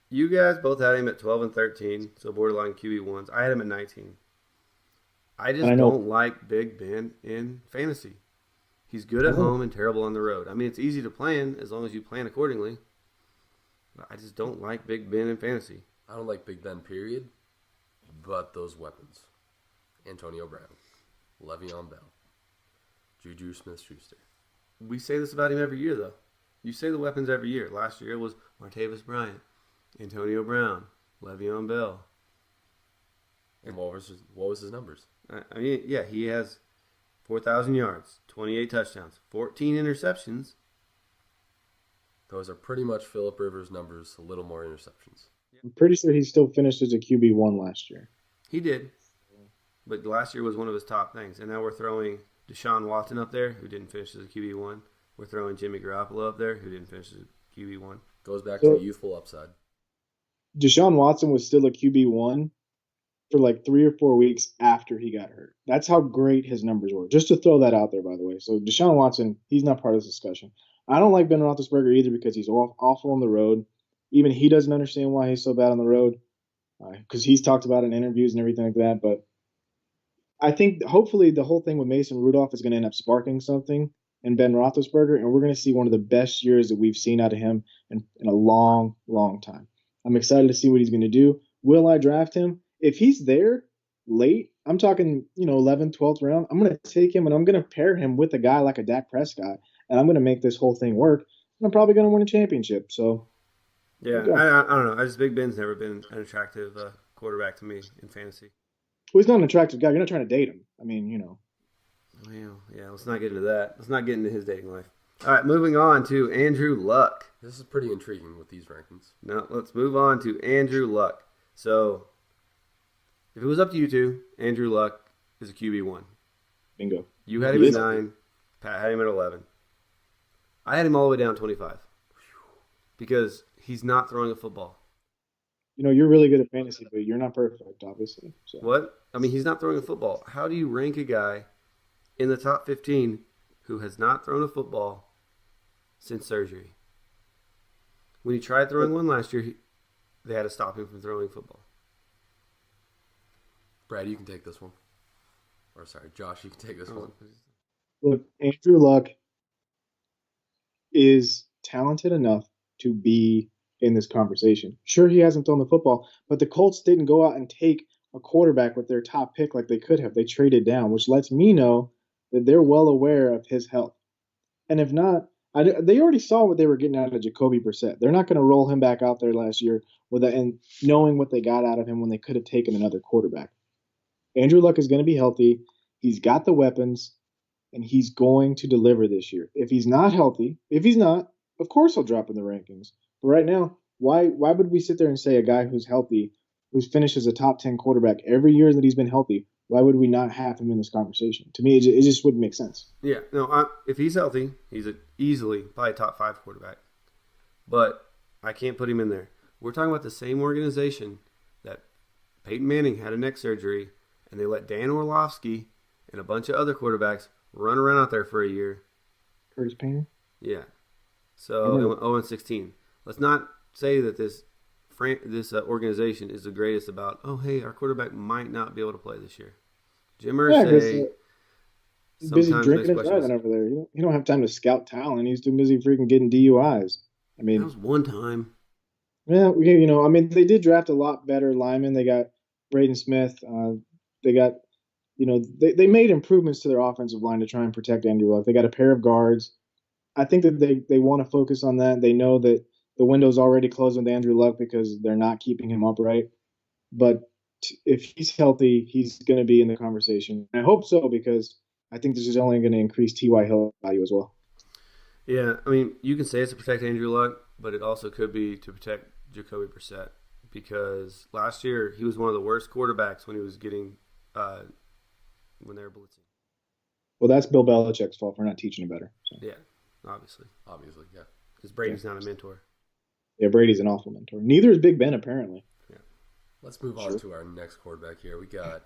You guys both had him at 12 and 13, so borderline QB1s. I had him at 19. I just don't like Big Ben in fantasy. He's good at home and terrible on the road. I mean, it's easy to plan as long as you plan accordingly. But I just don't like Big Ben in fantasy. I don't like Big Ben, period. But those weapons. Antonio Brown. Le'Veon Bell. Juju Smith-Schuster. We say this about him every year, though. You say the weapons every year. Last year it was Martavis Bryant, Antonio Brown, Le'Veon Bell. And what was his numbers? I mean, yeah, he has 4,000 yards, 28 touchdowns, 14 interceptions. Those are pretty much Phillip Rivers' numbers, a little more interceptions. I'm pretty sure he still finished as a QB1 last year. He did. But last year was one of his top things. And now we're throwing Deshaun Watson up there, who didn't finish as a QB1. We're throwing Jimmy Garoppolo up there, who didn't finish as a QB1. Goes back to the youthful upside. Deshaun Watson was still a QB1 for like 3 or 4 weeks after he got hurt. That's how great his numbers were. Just to throw that out there, by the way. So Deshaun Watson, he's not part of this discussion. I don't like Ben Roethlisberger either because he's awful on the road. Even he doesn't understand why he's so bad on the road because he's talked about it in interviews and everything like that. But I think hopefully the whole thing with Mason Rudolph is going to end up sparking something in Ben Roethlisberger, and we're going to see one of the best years that we've seen out of him in a long, long time. I'm excited to see what he's going to do. Will I draft him? If he's there late, I'm talking 11th, 12th round, I'm going to take him and I'm going to pair him with a guy like a Dak Prescott, and I'm going to make this whole thing work. And I'm probably going to win a championship. So. Yeah, I don't know. Big Ben's never been an attractive quarterback to me in fantasy. Well, he's not an attractive guy. You're not trying to date him. I mean, Well, yeah, let's not get into that. Let's not get into his dating life. All right, moving on to Andrew Luck. This is pretty intriguing with these rankings. Now, let's move on to Andrew Luck. So, if it was up to you two, Andrew Luck is a QB1. Bingo. You had him at 9. Pat had him at 11. I had him all the way down 25 because he's not throwing a football. You're really good at fantasy, but you're not perfect, obviously. So. What? I mean, he's not throwing a football. How do you rank a guy in the top 15 who has not thrown a football since surgery? When he tried throwing one last year, they had to stop him from throwing football. Brad, you can take this one. Or sorry, Josh, you can take this one. Look, Andrew Luck is talented enough to be in this conversation. Sure, he hasn't thrown the football, but the Colts didn't go out and take a quarterback with their top pick like they could have. They traded down, which lets me know that they're well aware of his health. And if not, they already saw what they were getting out of Jacoby Brissett. They're not going to roll him back out there last year with and knowing what they got out of him when they could have taken another quarterback. Andrew Luck is going to be healthy. He's got the weapons, and he's going to deliver this year. If he's not healthy, of course he'll drop in the rankings. But right now, why would we sit there and say a guy who's healthy, who's finished as a top 10 quarterback every year that he's been healthy, why would we not have him in this conversation? To me, it just wouldn't make sense. Yeah, no. If he's healthy, he's easily probably a top 5 quarterback. But I can't put him in there. We're talking about the same organization that Peyton Manning had a neck surgery, and they let Dan Orlovsky and a bunch of other quarterbacks run around out there for a year. Curtis Painter? Yeah. So it went 0-16. Let's not say that this organization is the greatest about, hey, our quarterback might not be able to play this year. Jim Irsay. He's busy drinking and driving over there. You don't have time to scout talent. He's too busy freaking getting DUIs. I mean, that was one time. Yeah, they did draft a lot better linemen. They got Braden Smith. They got, they made improvements to their offensive line to try and protect Andrew Luck. They got a pair of guards. I think that they want to focus on that. They know that the window's already closed with Andrew Luck because they're not keeping him upright. But if he's healthy, he's going to be in the conversation. I hope so because I think this is only going to increase T.Y. Hill value as well. Yeah, I mean, you can say it's to protect Andrew Luck, but it also could be to protect Jacoby Brissett because last year he was one of the worst quarterbacks when he was getting when they were blitzing. Well, that's Bill Belichick's fault for not teaching him better. So. Yeah, obviously, yeah. Because Brady's not a mentor. Yeah, Brady's an awful mentor. Neither is Big Ben, apparently. Yeah. Let's move on to our next quarterback here. We got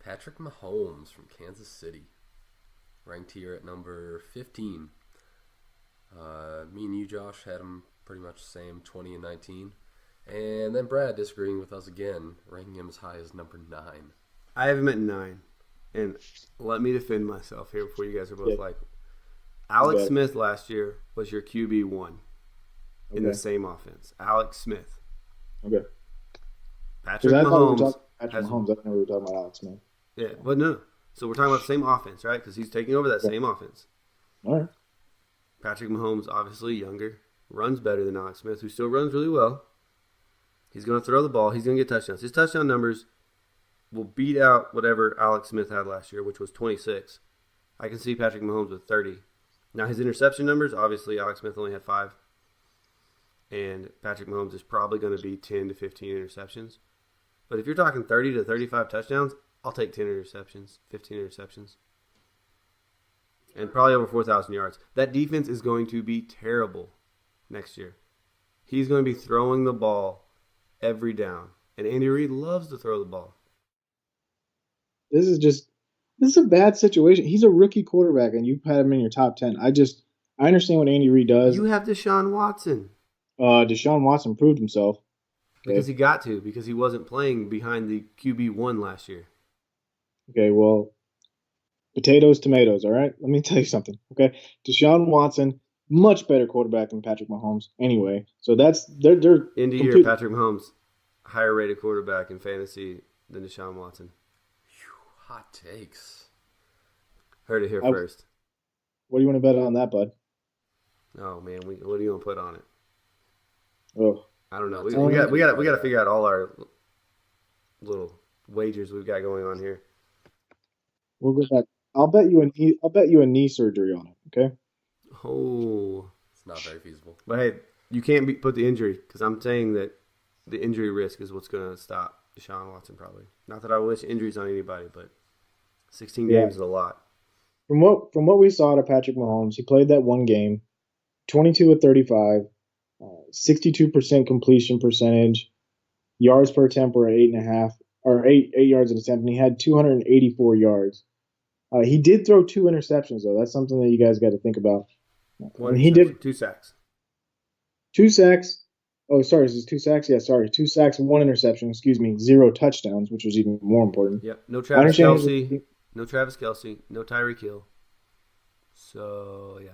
Patrick Mahomes from Kansas City, ranked here at number 15. Me and you, Josh, had him pretty much the same, 20 and 19. And then Brad disagreeing with us again, ranking him as high as number 9. I have him at 9. And let me defend myself here before you guys are both like, Alex Smith last year was your QB1 in the same offense. Alex Smith. Okay. Patrick Mahomes. Patrick Mahomes. I never were talking about Alex Smith. Yeah, but no. So we're talking about the same offense, right? Because he's taking over that same offense. All right. Patrick Mahomes, obviously younger, runs better than Alex Smith, who still runs really well. He's going to throw the ball. He's going to get touchdowns. His touchdown numbers will beat out whatever Alex Smith had last year, which was 26. I can see Patrick Mahomes with 30. Now, his interception numbers, obviously, Alex Smith only had 5. And Patrick Mahomes is probably going to be 10 to 15 interceptions. But if you're talking 30 to 35 touchdowns, I'll take 10 interceptions, 15 interceptions. And probably over 4,000 yards. That defense is going to be terrible next year. He's going to be throwing the ball every down. And Andy Reid loves to throw the ball. This is a bad situation. He's a rookie quarterback, and you've had him in your top 10. I understand what Andy Reid does. You have Deshaun Watson. Deshaun Watson proved himself. Because he got to, because he wasn't playing behind the QB1 last year. Okay, well, potatoes, tomatoes, all right? Let me tell you something, okay? Deshaun Watson, much better quarterback than Patrick Mahomes anyway. So they're End of year, Patrick Mahomes, higher rated quarterback in fantasy than Deshaun Watson. Hot takes. Heard it here first. What do you want to bet on that, bud? Oh man, what do you want to put on it? Oh, I don't know. We got to figure out all our little wagers we've got going on here. We'll go back. I'll bet you a knee surgery on it. Okay. Oh, It's not very feasible. but hey, you can't put the injury because I'm saying that the injury risk is what's going to stop Deshaun Watson probably. Not that I wish injuries on anybody, but 16 Yeah. games is a lot. From what we saw to Patrick Mahomes, he played that one game, 22 of 35, 62% completion percentage, yards per attempt were 8.5 or eight yards an attempt, and he had 284 yards. He did throw two interceptions though. That's something that you guys got to think about. One And he interception, did 2 sacks. 2 sacks. Oh, sorry, is this 2 sacks? Yeah, sorry, 2 sacks, one interception. Excuse me, zero touchdowns, which was even more important. Yep. No I Travis understand. Kelsey. No Travis Kelsey. No Tyreek Hill. So yeah.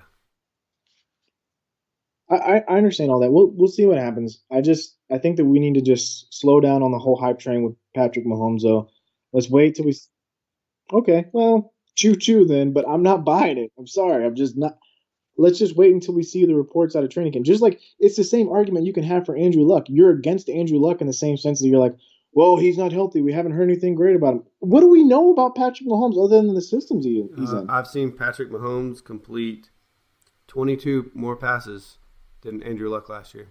I understand all that. We'll see what happens. I think that we need to just slow down on the whole hype train with Patrick Mahomes though. Let's wait till we. Okay, well, choo choo then. But I'm not buying it. I'm sorry. I'm just not. Let's just wait until we see the reports out of training camp. Just like it's the same argument you can have for Andrew Luck. You're against Andrew Luck in the same sense that you're like, well, he's not healthy. We haven't heard anything great about him. What do we know about Patrick Mahomes other than the systems he's in? I've seen Patrick Mahomes complete 22 more passes than Andrew Luck last year.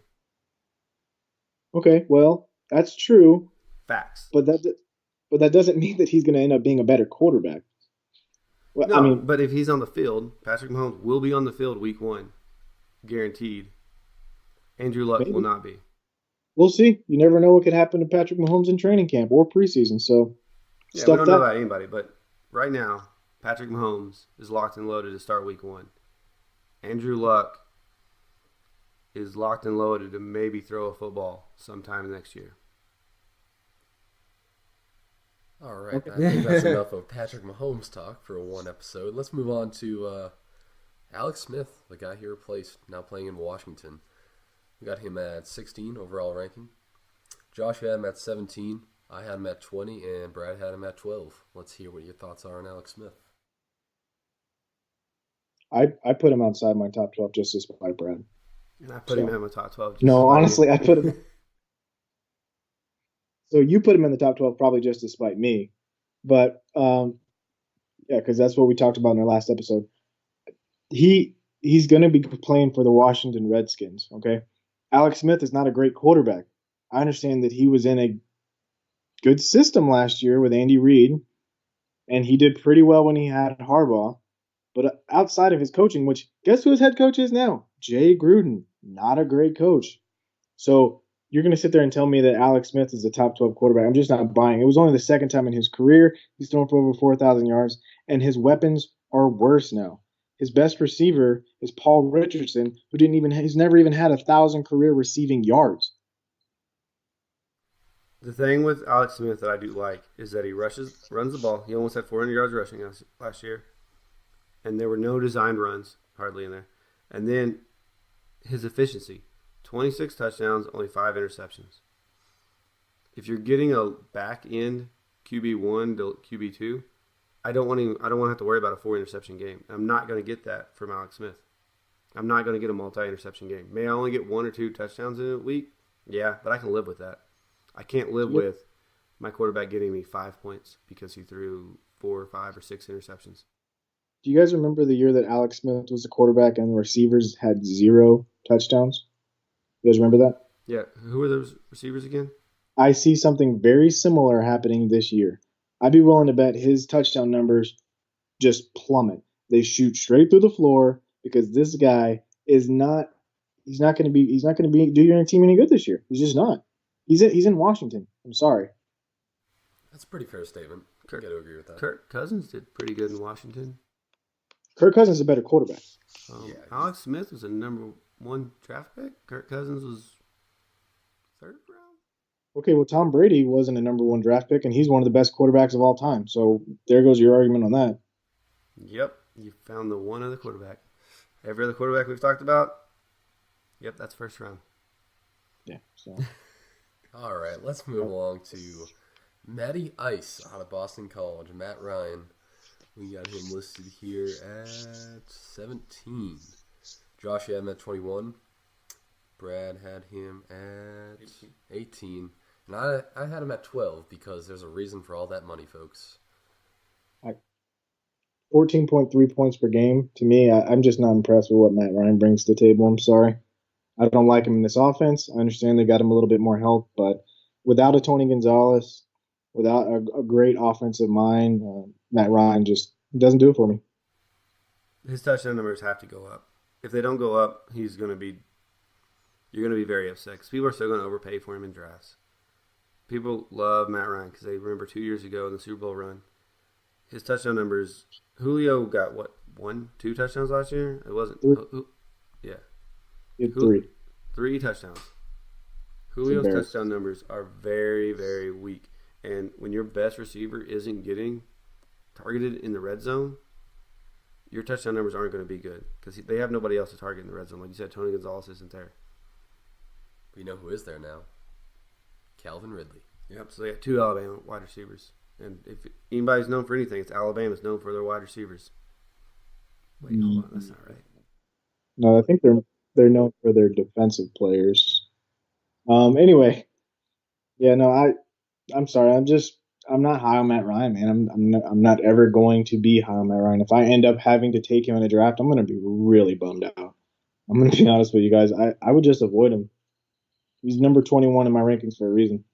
Okay, well, that's true, Facts. but that doesn't mean that he's going to end up being a better quarterback. Well, I No, mean, but if he's on the field, Patrick Mahomes will be on the field week 1. Guaranteed. Andrew Luck maybe will not be. we'll see. You never know what could happen to Patrick Mahomes in training camp or preseason. So Yeah, we stuff don't know that. about anybody, but right now, Patrick Mahomes is locked and loaded to start week 1. Andrew Luck is locked and loaded to maybe throw a football sometime next year. All right, I think that's enough of Patrick Mahomes talk for one episode. Let's move on to Alex Smith, the guy he replaced, now playing in Washington. We got him at 16 overall ranking. Josh had him at 17. I had him at 20, and Brad had him at 12. Let's hear what your thoughts are on Alex Smith. I put him outside my top 12 just to spite Brad. And I put him in my top 12. Just No, about honestly, I put him. So you put him in the top 12 probably just to spite me, but yeah, because that's what we talked about in our last episode. He's going to be playing for the Washington Redskins. Okay, Alex Smith is not a great quarterback. I understand that he was in a good system last year with Andy Reid, and he did pretty well when he had Harbaugh. But outside of his coaching, which guess who his head coach is now? Jay Gruden, not a great coach. So you're going to sit there and tell me that Alex Smith is a top 12 quarterback. I'm just not buying. It was only the second time in his career he's thrown for over 4,000 yards, and his weapons are worse now. His best receiver is Paul Richardson, he's never even had 1,000 career receiving yards. The thing with Alex Smith that I do like is that he runs the ball. He almost had 400 yards rushing last year, and there were no designed runs hardly in there. And then his efficiency, 26 touchdowns, only 5 interceptions. If you're getting a back end QB1 to QB2, I don't want to have to worry about a 4 interception game. I'm not going to get that from Alex Smith. I'm not going to get a multi-interception game. May I only get 1 or 2 touchdowns in a week? Yeah, but I can live with that. I can't live with my quarterback getting me 5 points because he threw 4 or 5 or 6 interceptions. Do you guys remember the year that Alex Smith was the quarterback and the receivers had 0 touchdowns? You guys remember that? Yeah, who are those receivers again? I see something very similar happening this year. I'd be willing to bet his touchdown numbers just plummet. They shoot straight through the floor because this guy is not. He's not going to be do your team any good this year. He's just not. He's in Washington. I'm sorry. That's a pretty fair statement. I got to agree with that. Kirk Cousins did pretty good in Washington. Kirk Cousins is a better quarterback. Alex Smith was a number 1 draft pick. Kirk Cousins was 3rd round. Okay, well, Tom Brady wasn't a number 1 draft pick, and he's one of the best quarterbacks of all time. So there goes your argument on that. Yep, you found the one other quarterback. Every other quarterback we've talked about, yep, that's 1st round. Yeah. So. All right, let's move along to Matty Ice out of Boston College, Matt Ryan. We got him listed here at 17. Josh had him at 21. Brad had him at 18. And I had him at 12 because there's a reason for all that money, folks. 14.3 points per game. To me, I'm just not impressed with what Matt Ryan brings to the table. I'm sorry. I don't like him in this offense. I understand they got him a little bit more help, but without a Tony Gonzalez, without a great offensive mind, Matt Ryan just doesn't do it for me. His touchdown numbers have to go up. If they don't go up, you're going to be very upset because people are still going to overpay for him in drafts. People love Matt Ryan because they remember 2 years ago in the Super Bowl run, his touchdown numbers. Julio got what, 2 touchdowns last year? It wasn't. Yeah, He had 3. 3 touchdowns. Julio's touchdown numbers are very, very weak, and when your best receiver isn't getting targeted in the red zone, your touchdown numbers aren't going to be good because they have nobody else to target in the red zone. Like you said, Tony Gonzalez isn't there. We know who is there now. Calvin Ridley. Yep. So they got 2 Alabama wide receivers, and if anybody's known for anything, it's Alabama's known for their wide receivers. Wait, hold on, that's not right. No, I think they're known for their defensive players. Anyway, yeah, no, I'm sorry. I'm not high on Matt Ryan, man. I'm not ever going to be high on Matt Ryan. If I end up having to take him in a draft, I'm going to be really bummed out. I'm going to be honest with you guys. I would just avoid him. He's number 21 in my rankings for a reason.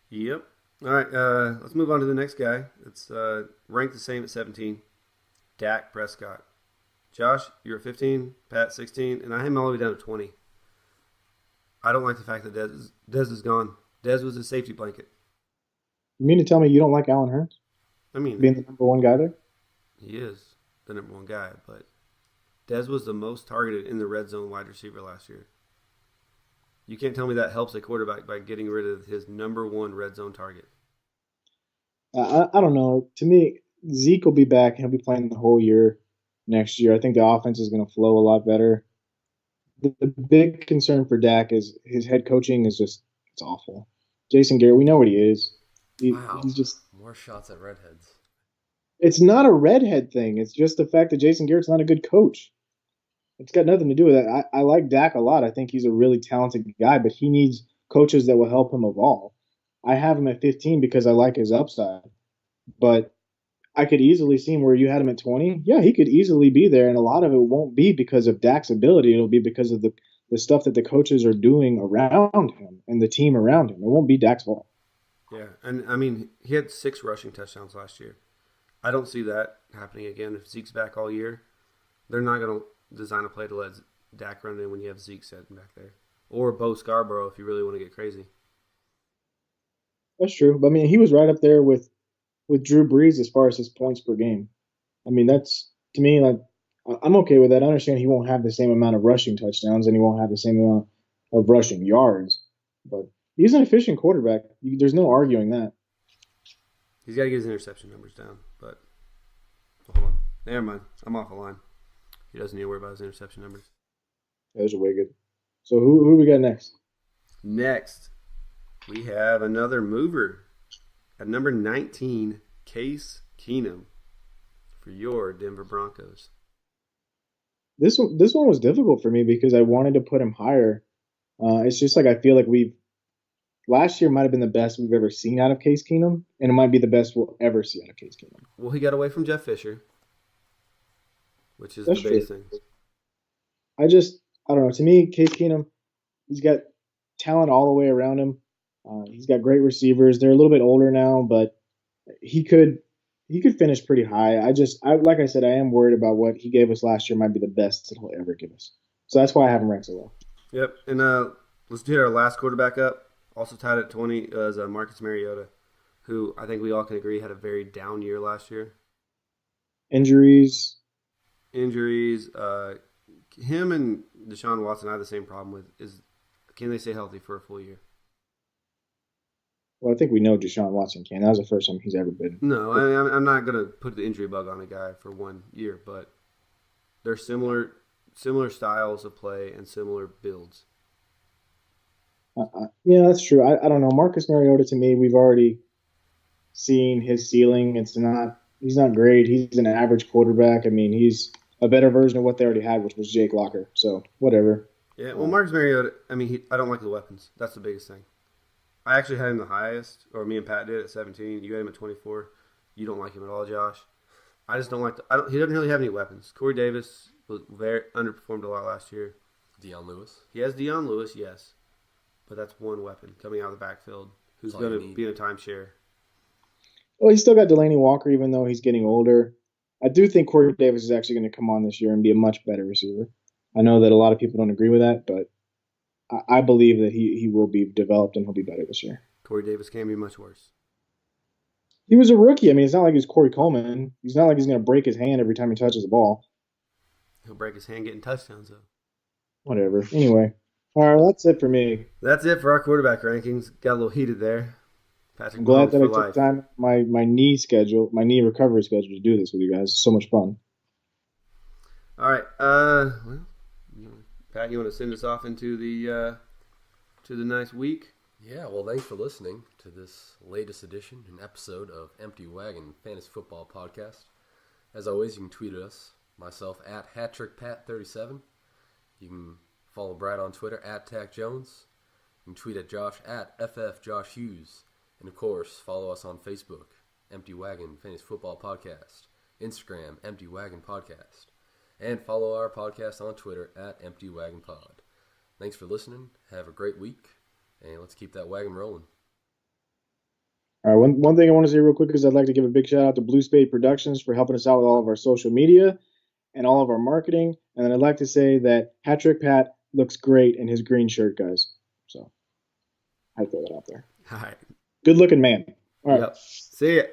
Yep. All right, let's move on to the next guy. It's ranked the same at 17, Dak Prescott. Josh, you're at 15, Pat 16, and I am all the way down to 20. I don't like the fact that Dez is gone. Dez was his safety blanket. You mean to tell me you don't like Allen Hurns? I mean, being the number 1 guy there? He is the number 1 guy, but Dez was the most targeted in the red zone wide receiver last year. You can't tell me that helps a quarterback by getting rid of his number 1 red zone target. I don't know. To me, Zeke will be back. He'll be playing the whole year next year. I think the offense is going to flow a lot better. The big concern for Dak is his head coaching is just, it's awful. Jason Garrett, we know what he is. He's just more shots at redheads. It's not a redhead thing. It's just the fact that Jason Garrett's not a good coach. It's got nothing to do with that. I like Dak a lot. I think he's a really talented guy, but he needs coaches that will help him evolve. I have him at 15 because I like his upside, but I could easily see him where you had him at 20. Yeah, he could easily be there, and a lot of it won't be because of Dak's ability. It'll be because of the stuff that the coaches are doing around him and the team around him. It won't be Dak's fault. Yeah, and I mean, he had 6 rushing touchdowns last year. I don't see that happening again. If Zeke's back all year, they're not going to design a play to let Dak run in when you have Zeke sitting back there. Or Bo Scarborough if you really want to get crazy. That's true. But, I mean, he was right up there with Drew Brees as far as his points per game. I mean, that's, to me, like, I'm okay with that. I understand he won't have the same amount of rushing touchdowns and he won't have the same amount of rushing yards. But he's an efficient quarterback. There's no arguing that. He's got to get his interception numbers down. But, hold on. Never mind. I'm off the line. He doesn't need to worry about his interception numbers. Those are way good. So who we got next? Next, we have another mover. At number 19, Case Keenum for your Denver Broncos. This one was difficult for me because I wanted to put him higher. It's just like I feel like last year might have been the best we've ever seen out of Case Keenum, and it might be the best we'll ever see out of Case Keenum. Well, he got away from Jeff Fisher, which is That's the biggest thing. I don't know. To me, Case Keenum, he's got talent all the way around him. He's got great receivers. They're a little bit older now, but he could finish pretty high. Like I said, I am worried about what he gave us last year might be the best that he'll ever give us. So that's why I have him ranked so low. Yep, and let's hit our last quarterback up. Also tied at 20 is Marcus Mariota, who I think we all can agree had a very down year last year. Injuries. Him and Deshaun Watson I have the same problem with is can they stay healthy for a full year? Well, I think we know Deshaun Watson can. That was the first time he's ever been. No, I'm not going to put the injury bug on a guy for 1 year, but they're similar styles of play and similar builds. Yeah, that's true. I don't know. Marcus Mariota, to me, we've already seen his ceiling. He's not great. He's an average quarterback. I mean, he's a better version of what they already had, which was Jake Locker. So, whatever. Yeah, well, Marcus Mariota, I mean, I don't like the weapons. That's the biggest thing. I actually had him the highest, or me and Pat did at 17. You had him at 24. You don't like him at all, Josh. I just don't like. He doesn't really have any weapons. Corey Davis was very underperformed a lot last year. Dion Lewis. He has Dion Lewis, yes, but that's one weapon coming out of the backfield who's That's all going you to need. be in a timeshare. Well, he's still got Delaney Walker, even though he's getting older. I do think Corey Davis is actually going to come on this year and be a much better receiver. I know that a lot of people don't agree with that, but I believe that he will be developed and he'll be better this year. Corey Davis can be much worse. He was a rookie. I mean, it's not like he's Corey Coleman. He's not like he's going to break his hand every time he touches the ball. He'll break his hand getting touchdowns, though. Whatever. Anyway, all right, that's it for me. That's it for our quarterback rankings. Got a little heated there. Patrick I'm glad Mahomes that I for took life. time my knee recovery schedule to do this with you guys. It's so much fun. All right. Well, Pat, you want to send us off into the nice week? Yeah, well, thanks for listening to this latest edition and episode of Empty Wagon Fantasy Football Podcast. As always, you can tweet at us, myself at HattrickPat37. You can follow Brad on Twitter at TacJones. You can tweet at Josh at FFJoshHughes. And of course, follow us on Facebook, Empty Wagon Fantasy Football Podcast. Instagram, Empty Wagon Podcast. And follow our podcast on Twitter at Empty Wagon Pod. Thanks for listening. Have a great week. And let's keep that wagon rolling. All right, one thing I want to say real quick is I'd like to give a big shout out to Blue Spade Productions for helping us out with all of our social media and all of our marketing. And then I'd like to say that Hattrick Pat looks great in his green shirt, guys. So I throw that out there. All right. Good looking man. All right. Yep. See ya.